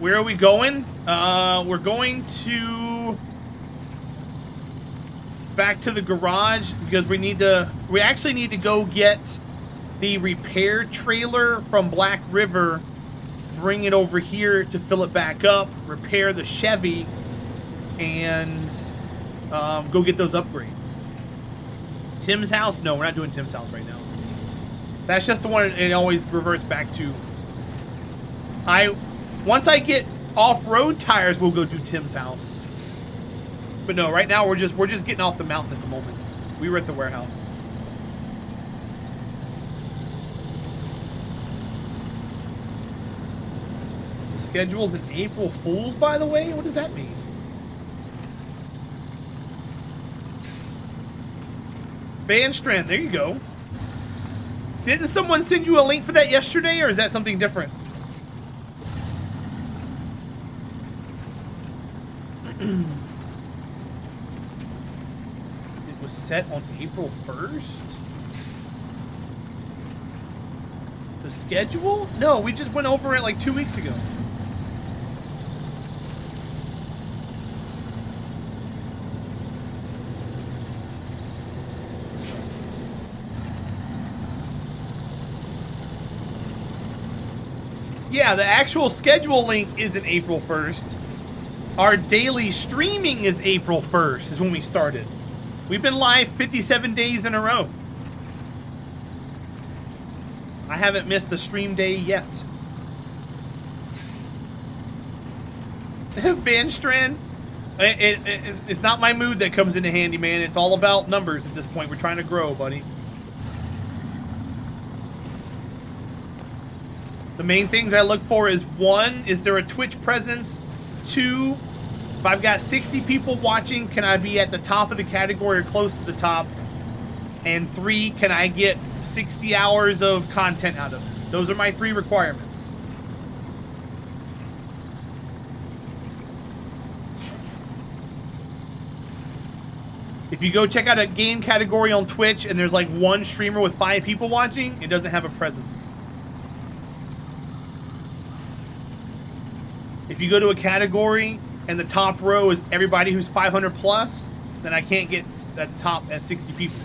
Where are we going? We're going to back to the garage because we actually need to go get the repair trailer from Black River, bring it over here to fill it back up, repair the Chevy, and go get those upgrades. Tim's house? No, we're not doing Tim's house right now. That's just the one it always reverts back to. Once I get off-road tires, we'll go do Tim's house. But no, right now we're just getting off the mountain at the moment. We were at the warehouse. The schedule's an April Fool's, by the way? What does that mean? Van Strand, there you go. Didn't someone send you a link for that yesterday, or is that something different? It was set on April 1st? The schedule? No, we just went over it like 2 weeks ago. Yeah, the actual schedule link isn't April 1st. Our daily streaming is April 1st, is when we started. We've been live 57 days in a row. I haven't missed a stream day yet. Van Strand, it's not my mood that comes into handy, man. It's all about numbers at this point. We're trying to grow, buddy. The main things I look for is 1, is there a Twitch presence? 2, if I've got 60 people watching, can I be at the top of the category or close to the top? And 3, can I get 60 hours of content out of it? Those are my 3 requirements. If you go check out a game category on Twitch and there's like 1 streamer with 5 people watching, it doesn't have a presence. If you go to a category and the top row is everybody who's 500 plus, then I can't get at the top at 60 people.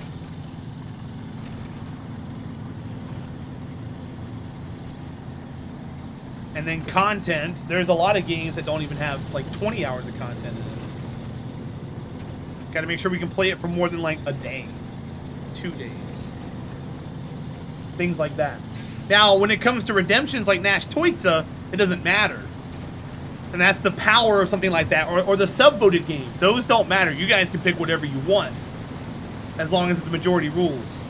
And then content, there's a lot of games that don't even have like 20 hours of content in it. Gotta make sure we can play it for more than like a day, 2 days. Things like that. Now, when it comes to redemptions like Nash Toitza, it doesn't matter. And that's the power of something like that, or the sub-voted game. Those don't matter. You guys can pick whatever you want, as long as it's the majority rules.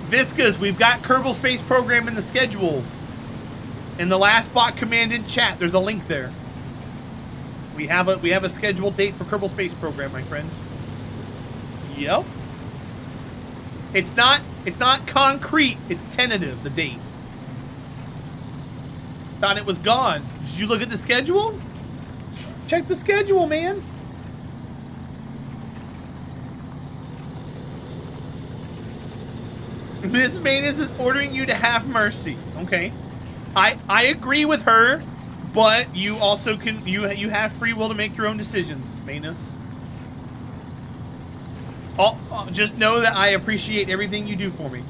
Viscas, we've got Kerbal Space Program in the schedule. In the last bot commanded chat, there's a link there. We have a scheduled date for Kerbal Space Program, my friend. Yep. It's not concrete. It's tentative. The date. Thought it was gone. Did you look at the schedule? Check the schedule, man. Miss Manus is ordering you to have mercy. Okay. I agree with her, but you also can you have free will to make your own decisions, Manus. Just know that I appreciate everything you do for me.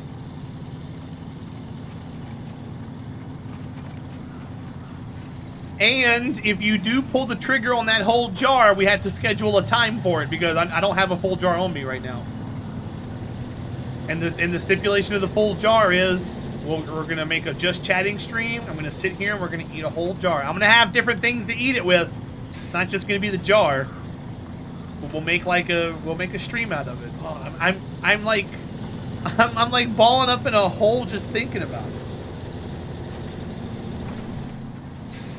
And if you do pull the trigger on that whole jar, we have to schedule a time for it because I don't have a full jar on me right now. And the stipulation of the full jar is we're going to make a just chatting stream. I'm going to sit here and we're going to eat a whole jar. I'm going to have different things to eat it with. It's not just going to be the jar. But we'll make a stream out of it. Oh, I'm like balling up in a hole just thinking about it.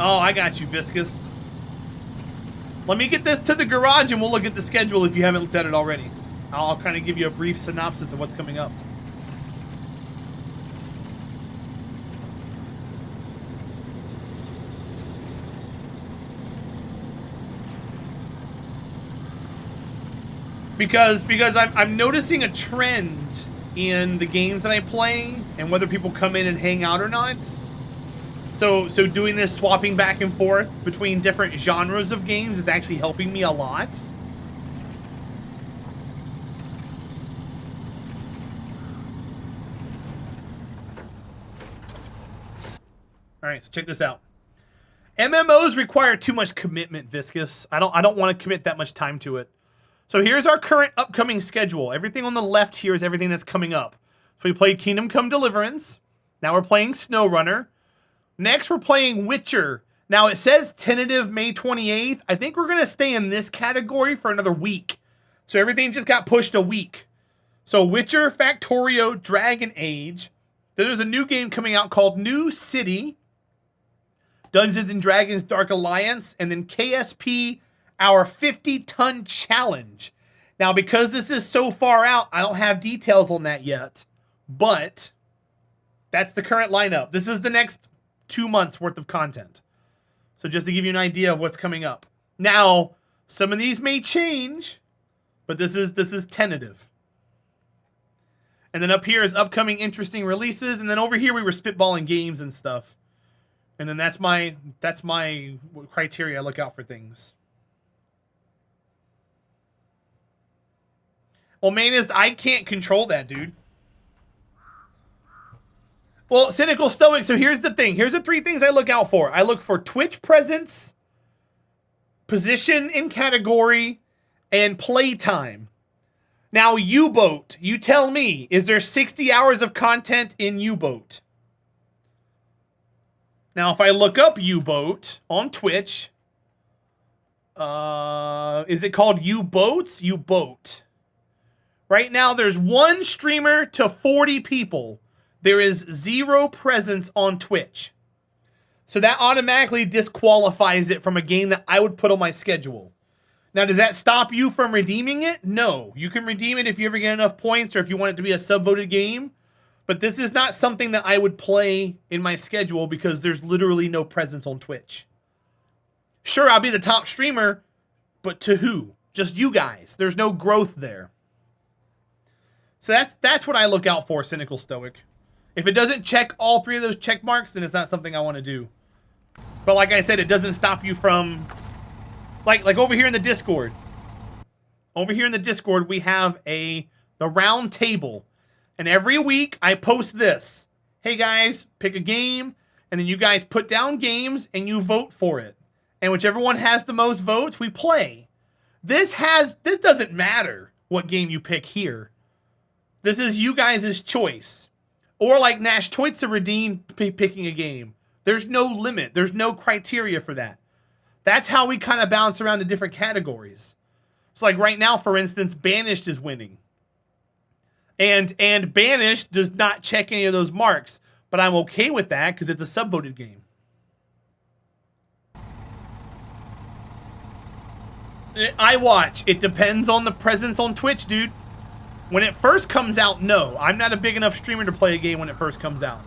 Oh, I got you, Viscus. Let me get this to the garage and we'll look at the schedule if you haven't looked at it already. I'll kind of give you a brief synopsis of what's coming up. Because I'm noticing a trend in the games that I play and whether people come in and hang out or not. So doing this, swapping back and forth between different genres of games is actually helping me a lot. All right, so check this out. MMOs require too much commitment, Viscous. I don't want to commit that much time to it. So here's our current upcoming schedule. Everything on the left here is everything that's coming up. So we played Kingdom Come Deliverance. Now we're playing SnowRunner. Next, we're playing Witcher. Now it says tentative May 28th. I think we're going to stay in this category for another week. So everything just got pushed a week. So Witcher, Factorio, Dragon Age. Then there's a new game coming out called New City. Dungeons & Dragons Dark Alliance, and then KSP, our 50-ton challenge. Now, because this is so far out, I don't have details on that yet, but that's the current lineup. This is the next 2 months worth of content. So just to give you an idea of what's coming up. Now, some of these may change, but this is tentative. And then up here is upcoming interesting releases, and then over here we were spitballing games and stuff. And then that's my criteria I look out for things. Well, main is I can't control that, dude. Well, Cynical Stoic, so here's the thing. Here's the 3 things I look out for. I look for Twitch presence, position in category, and playtime. Now, U-Boat, you tell me, is there 60 hours of content in U-Boat? Now, if I look up U-Boat on Twitch, is it called U-Boats? U-Boat. Right now, there's 1 streamer to 40 people. There is 0 presence on Twitch. So that automatically disqualifies it from a game that I would put on my schedule. Now, does that stop you from redeeming it? No. You can redeem it if you ever get enough points or if you want it to be a sub-voted game. But this is not something that I would play in my schedule because there's literally no presence on Twitch. Sure, I'll be the top streamer, but to who? Just you guys. There's no growth there. So that's what I look out for, Cynical Stoic. If it doesn't check all 3 of those check marks, then it's not something I want to do. But like I said, it doesn't stop you from... Like over here in the Discord. Over here in the Discord, we have the round table. And every week, I post this. Hey guys, pick a game, and then you guys put down games, and you vote for it. And whichever one has the most votes, we play. This doesn't matter what game you pick here. This is you guys' choice. Or like Nash Toitsa Redeem picking a game. There's no limit. There's no criteria for that. That's how we kind of bounce around to different categories. So like right now, for instance, Banished is winning. And Banished does not check any of those marks, but I'm okay with that because it's a sub-voted game. I watch. It depends on the presence on Twitch, dude. When it first comes out, no. I'm not a big enough streamer to play a game when it first comes out.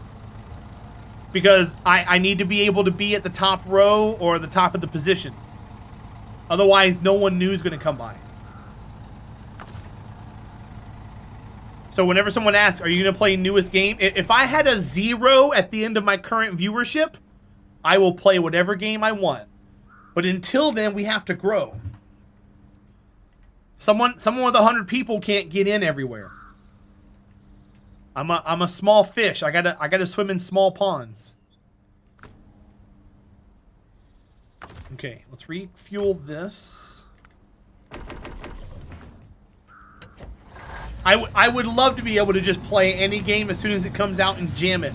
Because I need to be able to be at the top row or the top of the position. Otherwise, no one new is going to come by. So whenever someone asks, are you going to play newest game? If I had a 0 at the end of my current viewership, I will play whatever game I want. But until then, we have to grow. Someone with 100 people can't get in everywhere. I'm a small fish. I gotta swim in small ponds. Okay, let's refuel this. I would love to be able to just play any game as soon as it comes out and jam it.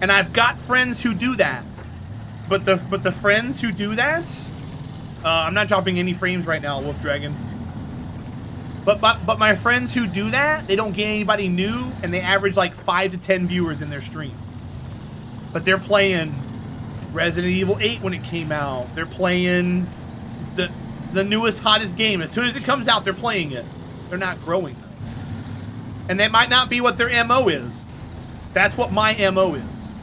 And I've got friends who do that. But the friends who do that, I'm not dropping any frames right now, Wolf Dragon. But my friends who do that, they don't get anybody new, and they average like 5 to 10 viewers in their stream. But they're playing Resident Evil 8 when it came out. They're playing the newest, hottest game. As soon as it comes out, they're playing it. They're not growing. And that might not be what their MO is. That's what my MO is.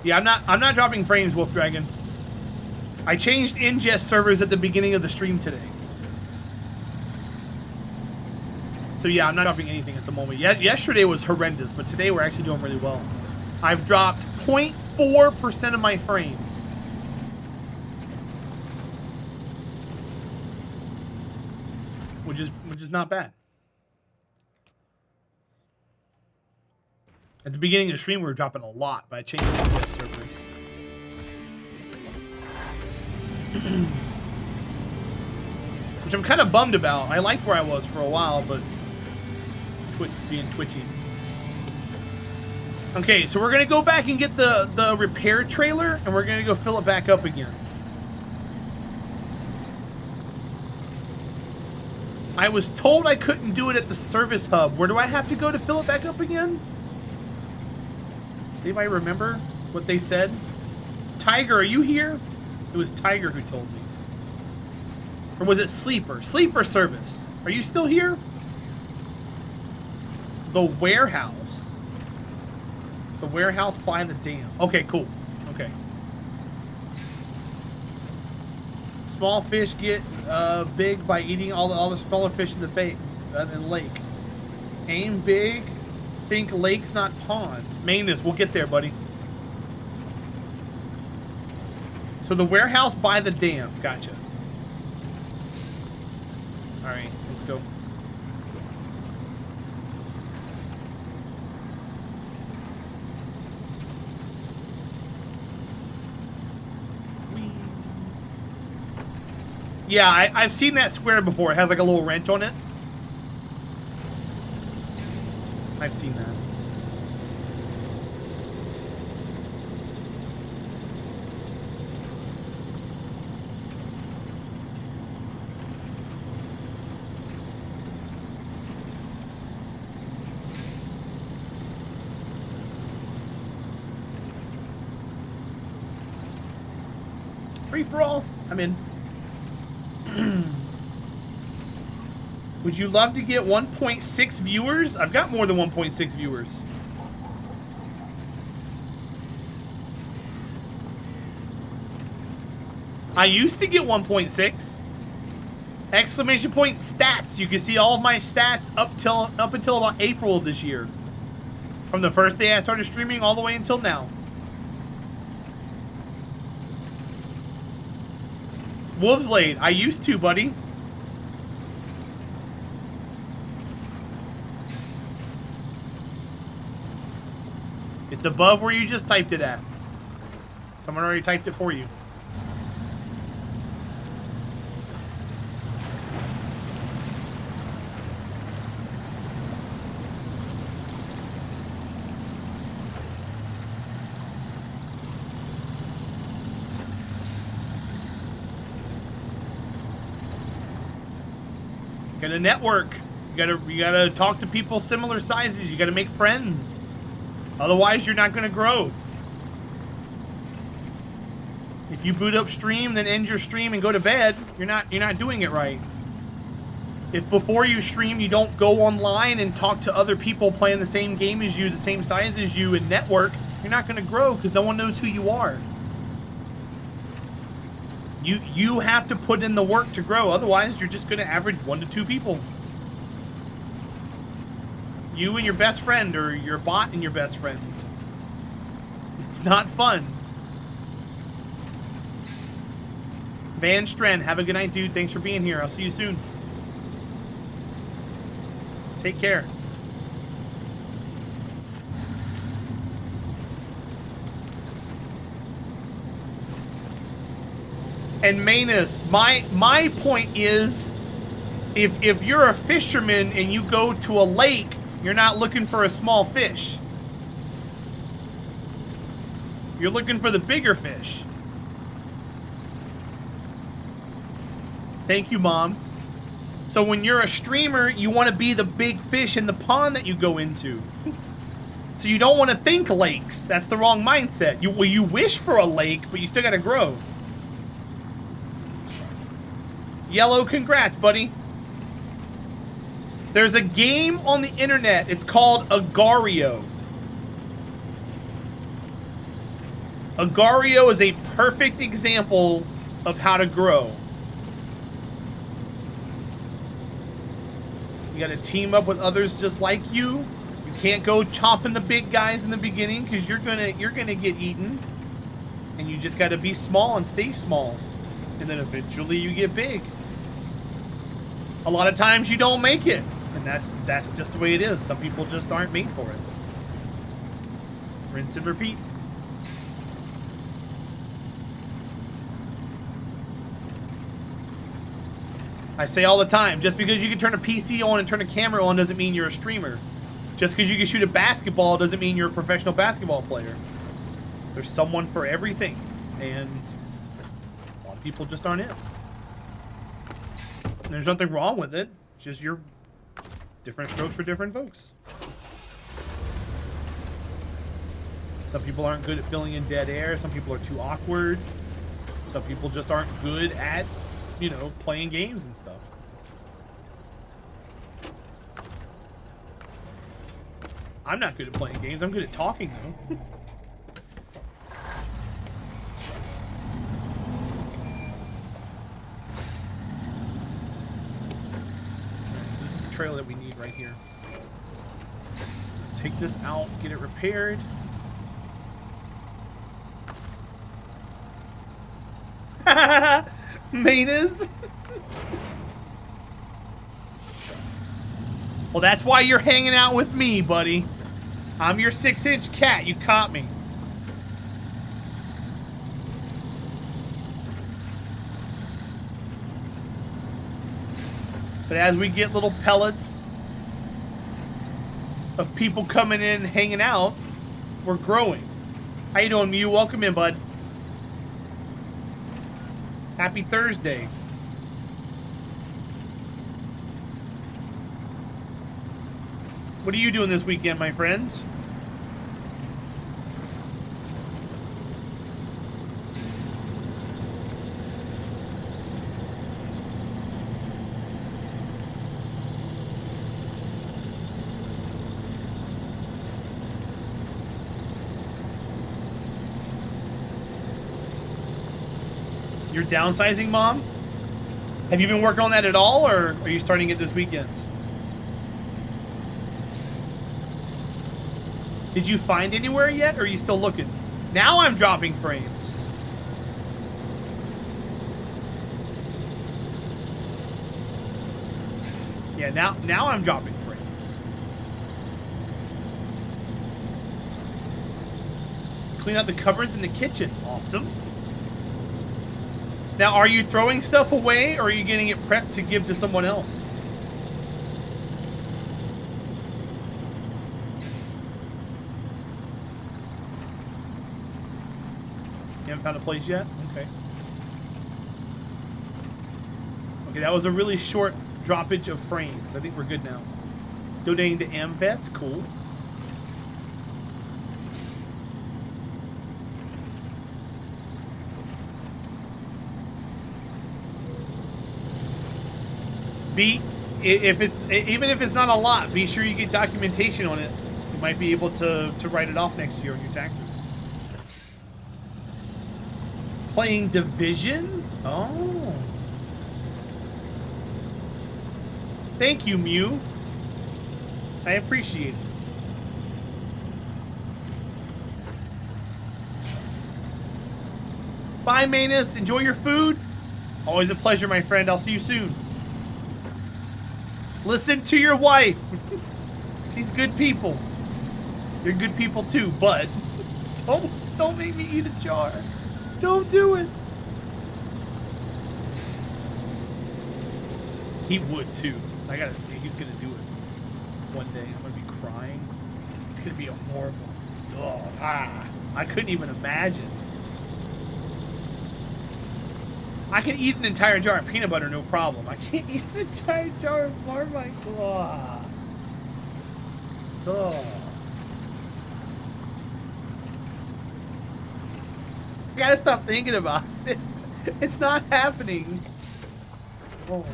Yeah, I'm not dropping frames, Wolf Dragon. I changed ingest servers at the beginning of the stream today. So yeah, I'm not dropping anything at the moment. Yesterday was horrendous, but today we're actually doing really well. I've dropped 0.4% of my frames. Which is not bad. At the beginning of the stream, we were dropping a lot, but I changed the servers. Which I'm kind of bummed about. I liked where I was for a while, but Twitch being twitchy. Okay, so we're gonna go back and get the repair trailer, and we're gonna go fill it back up again. I was told I couldn't do it at the service hub. Where do I have to go to fill it back up again? Anybody remember what they said? Tiger, are you here? It was Tiger who told me. Or was it Sleeper? Sleeper service. Are you still here? The warehouse. The warehouse by the dam. Okay, cool. Okay. Small fish get big by eating all the smaller fish in the lake. Aim big. Think lakes, not ponds. Maintenance. We'll get there, buddy. So the warehouse by the dam. Gotcha. All right, let's go. Yeah, I've seen that square before. It has like a little wrench on it. I've seen that. Free for all. I'm in. Would you love to get 1.6 viewers? I've got more than 1.6 viewers. I used to get 1.6. Exclamation point stats. You can see all of my stats up until about April of this year. From the first day I started streaming all the way until now. Wolves Laid. I used to, buddy. It's above where you just typed it at. Someone already typed it for you. You gotta network. You gotta talk to people similar sizes. You gotta make friends. Otherwise, you're not gonna grow. If you boot up stream, then end your stream and go to bed, you're not doing it right. If before you stream, you don't go online and talk to other people playing the same game as you, the same size as you, and network, you're not gonna grow because no one knows who you are. You have to put in the work to grow. Otherwise, you're just gonna average 1 to 2 people. You and your best friend, or your bot and your best friend. It's not fun. Van Stren, have a good night, dude. Thanks for being here. I'll see you soon. Take care. And Manus, my point is, if you're a fisherman and you go to a lake, you're not looking for a small fish. You're looking for the bigger fish. Thank you, Mom. So when you're a streamer, you want to be the big fish in the pond that you go into. So you don't want to think lakes. That's the wrong mindset. You wish for a lake, but you still got to grow. Yellow, congrats, buddy. There's a game on the internet. It's called Agario. Agario is a perfect example of how to grow. You got to team up with others just like you. You Can't go chomping the big guys in the beginning because you're gonna get eaten. And you just gotta be small and stay small. And then eventually you get big. A lot of times you don't make it. And that's just the way it is. Some people just aren't made for it. Rinse and repeat. I say all the time, just because you can turn a PC on and turn a camera on doesn't mean you're a streamer. Just because you can shoot a basketball doesn't mean you're a professional basketball player. There's someone for everything, and a lot of people just aren't it. And there's nothing wrong with it. It's just you're different strokes for different folks. Some people aren't good at filling in dead air. Some people are too awkward. Some people just aren't good at, you know, playing games and stuff. I'm not good at playing games. I'm good at talking, though. This is the trailer that we need right here. Take this out, get it repaired. Manas. Well, that's why you're hanging out with me, buddy. I'm your 6-inch cat. You caught me. But as we get little pellets of people coming in and hanging out, we're growing. How you doing, Mew? Welcome in, bud. Happy Thursday. What are you doing this weekend, my friend? You're downsizing, Mom? Have you been working on that at all, or are you starting it this weekend? Did you find anywhere yet, or are you still looking? Now I'm dropping frames. Yeah, now I'm dropping frames. Clean out the cupboards in the kitchen. Awesome. Now, are you throwing stuff away, or are you getting it prepped to give to someone else? You haven't found a place yet? Okay. Okay, that was a really short droppage of frames. I think we're good now. Donating to AmVets, cool. Even if it's not a lot, be sure you get documentation on it. You might be able to write it off next year on your taxes. Playing Division? Oh. Thank you, Mew. I appreciate it. Bye, Manus. Enjoy your food. Always a pleasure, my friend. I'll see you soon. Listen to your wife. She's good people. You're good people too, but don't make me eat a jar. Don't do it. He would too. He's gonna do it one day. I'm gonna be crying. It's gonna be a horrible. I couldn't even imagine. I can eat an entire jar of peanut butter, no problem. I can't eat an entire jar of Marmite. I gotta stop thinking about it. It's not happening. Oh.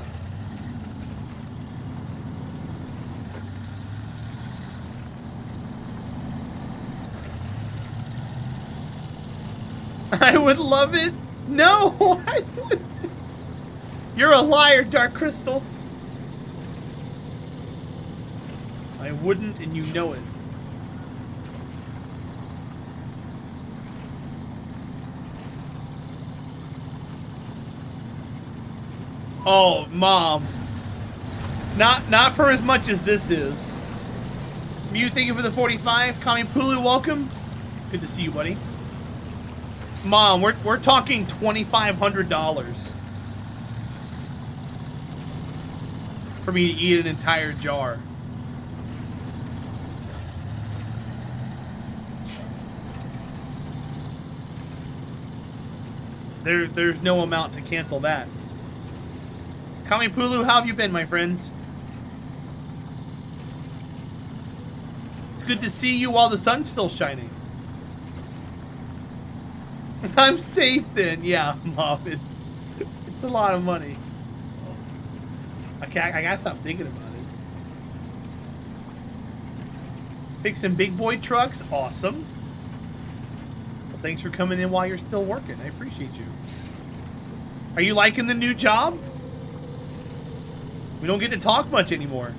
I would love it. No, I wouldn't. You're a liar, Dark Crystal. I wouldn't, and you know it. Oh, Mom. Not for as much as this is. Mew, thank you for the 45. Kami Pulu, welcome. Good to see you, buddy. Mom, we're talking $2,500 for me to eat an entire jar. There's no amount to cancel that. Kami Pulu, how have you been, my friend? It's good to see you while the sun's still shining. I'm safe then. Yeah, Mom, it's a lot of money. Okay, I gotta stop thinking about it. Fixing big boy trucks, awesome. Well, thanks for coming in while you're still working. I appreciate you. Are you liking the new job? We don't get to talk much anymore.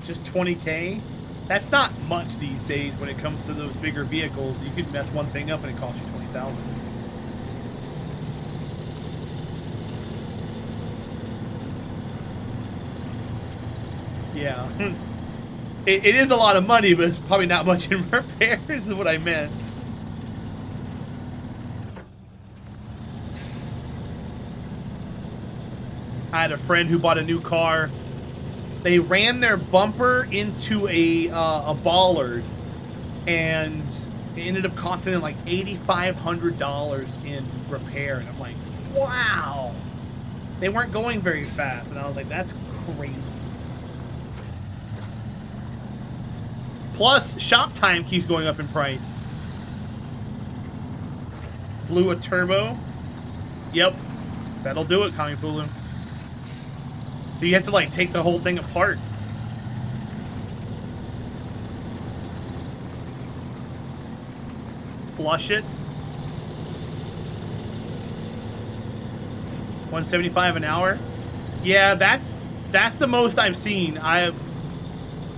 Just 20K? That's not much these days when it comes to those bigger vehicles. You could mess one thing up and it costs you 20,000. Yeah. It is a lot of money, but it's probably not much in repairs is what I meant. I had a friend who bought a new car. They ran their bumper into a bollard, and it ended up costing them like $8,500 in repair. And I'm like, wow. They weren't going very fast, and I was like, that's crazy. Plus, shop time keeps going up in price. Blew a turbo. Yep, that'll do it, Kami Pulu. So you have to like take the whole thing apart. Flush it. $175 an hour. Yeah, that's the most I've seen.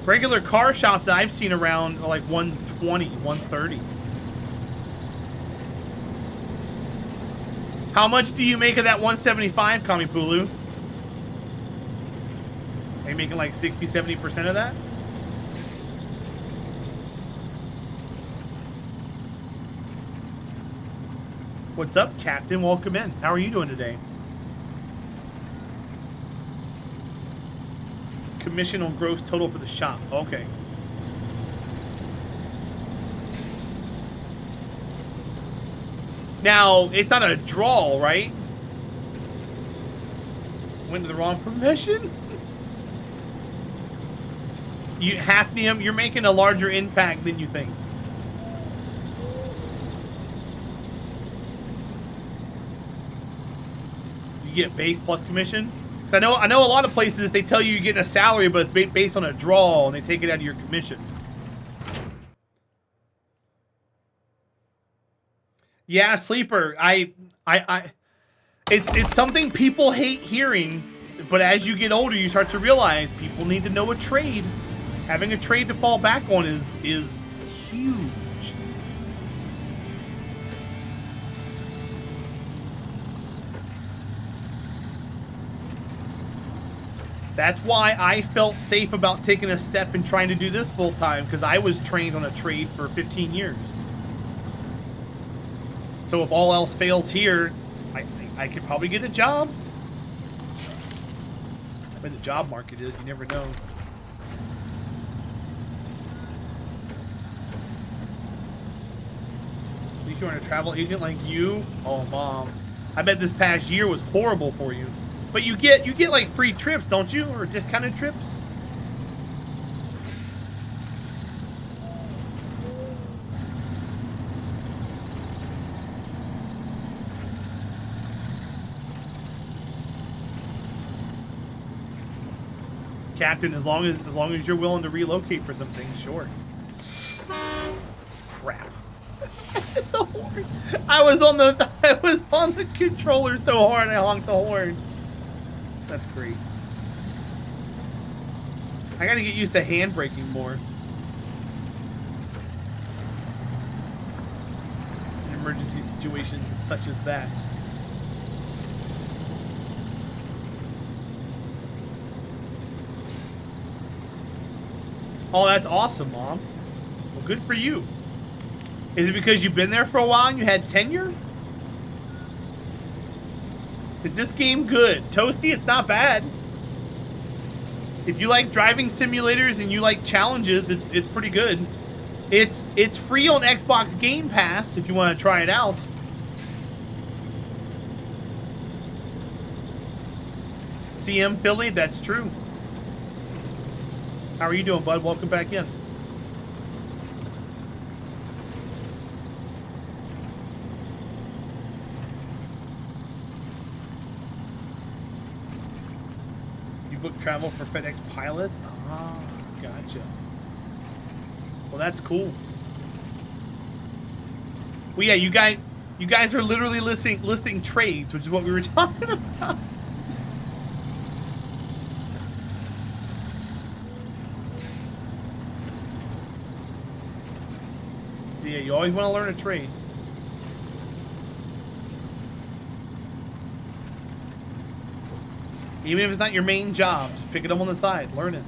Regular car shops that I've seen around are like 120, 130. How much do you make of that 175, Kami Pulu? Are you making like 60, 70% of that? What's up, Captain? Welcome in. How are you doing today? Commission on gross total for the shop. Okay. Now, it's not a draw, right? Went to the wrong profession? You Hafnium, you're making a larger impact than you think. You get base plus commission? Because I know a lot of places they tell you you're getting a salary, but it's based on a draw, and they take it out of your commission. Yeah, Sleeper. It's something people hate hearing, but as you get older, you start to realize people need to know a trade. Having a trade to fall back on is huge. That's why I felt safe about taking a step and trying to do this full time, because I was trained on a trade for 15 years. So if all else fails here, I could probably get a job. Where the job market is, you never know. At least you aren't a travel agent like you. Oh, Mom. I bet this past year was horrible for you. But you get like free trips, don't you? Or discounted trips? Captain, as long as you're willing to relocate for some things, sure. Crap. I was on the controller so hard I honked the horn. That's great. I gotta get used to hand braking more. situations such as that. Oh, that's awesome, Mom. Well, good for you. Is it because you've been there for a while and you had tenure? Is this game good? Toasty, it's not bad. If you like driving simulators and you like challenges, it's pretty good. It's free on Xbox Game Pass if you want to try it out. CM Philly, that's true. How are you doing, bud? Welcome back in. You book travel for FedEx pilots? Ah, gotcha. Well, that's cool. Well, yeah, you guys are literally listing trades, which is what we were talking about. Yeah, you always want to learn a trade. Even if it's not your main job, just pick it up on the side, learn it.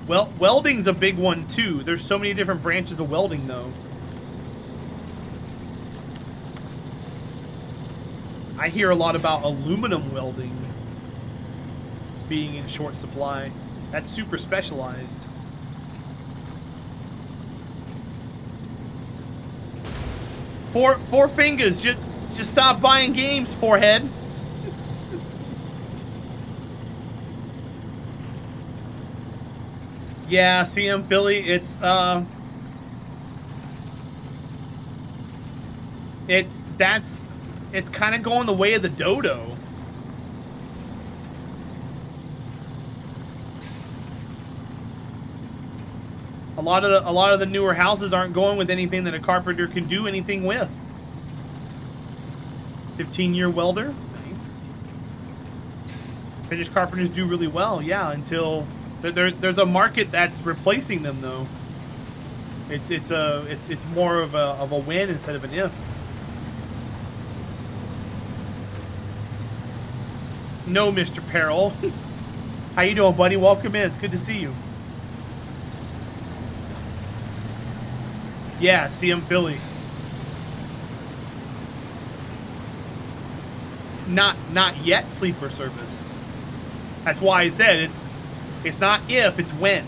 Well, welding's a big one too. There's so many different branches of welding though. I hear a lot about aluminum welding being in short supply. That's super specialized. Four fingers, just stop buying games, forehead. Yeah, CM Philly, it's kind of going the way of the dodo. A lot of the newer houses aren't going with anything that a carpenter can do anything with. 15-year welder, nice. Finished carpenters do really well, yeah, until there's a market that's replacing them though. It's more of a when instead of an if. No, Mr. Peril. How you doing, buddy? Welcome in. It's good to see you. Yeah, CM Philly. Not yet sleeper service. That's why I said it's not if, it's when.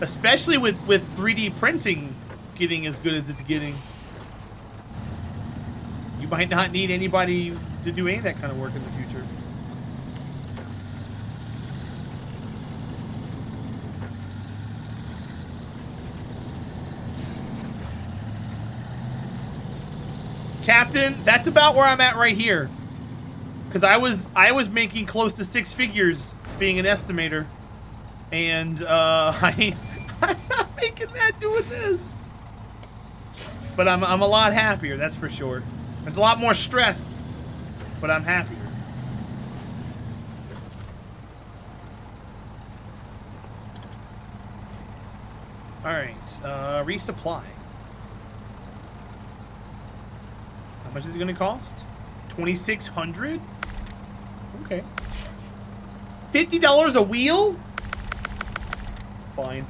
Especially with 3D printing getting as good as it's getting. You might not need anybody to do any of that kind of work in the future. Captain, that's about where I'm at right here. Because I was making close to 6 figures being an estimator. And I'm not making that doing this. But I'm a lot happier, that's for sure. There's a lot more stress, but I'm happier. Alright, resupply. How much is it gonna cost? $2,600? Okay. $50 a wheel? Fine.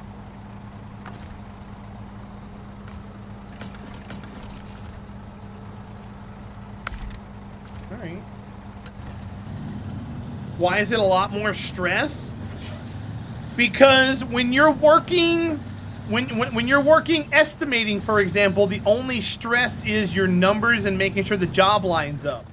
Alright. Why is it a lot more stress? Because when you're working when you're working estimating, for example, the only stress is your numbers and making sure the job lines up.